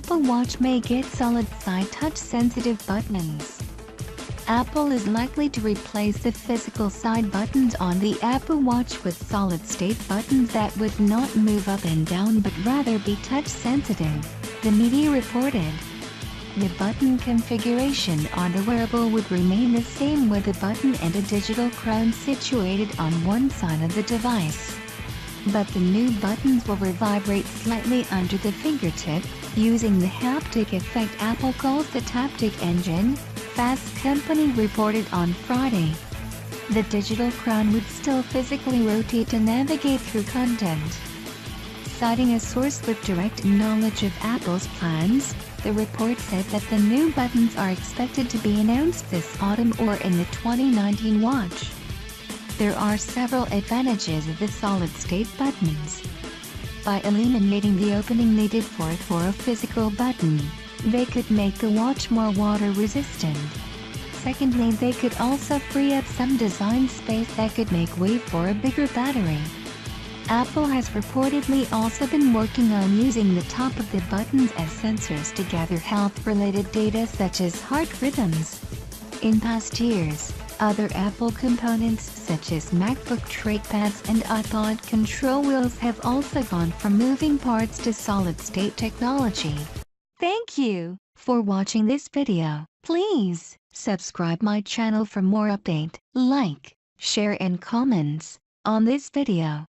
Apple Watch may get solid-side touch-sensitive buttons. Apple is likely to replace the physical side buttons on the Apple Watch with solid-state buttons that would not move up and down but rather be touch-sensitive, the media reported. The button configuration on the wearable would remain the same with a button and a digital crown situated on one side of the device. But the new buttons will vibrate slightly under the fingertip, using the haptic effect Apple calls the Taptic Engine, Fast Company reported on Friday. The digital crown would still physically rotate to navigate through content. Citing a source with direct knowledge of Apple's plans, the report said that the new buttons are expected to be announced this autumn or in the 2019 watch. There are several advantages of the solid-state buttons. By eliminating the opening needed for a physical button, they could make the watch more water-resistant. Secondly, they could also free up some design space that could make way for a bigger battery. Apple has reportedly also been working on using the top of the buttons as sensors to gather health-related data such as heart rhythms. In past years, other Apple components such as MacBook trackpads and iPod control wheels have also gone from moving parts to solid-state technology. Thank you for watching this video. Please subscribe my channel for more update, like, share and comments on this video.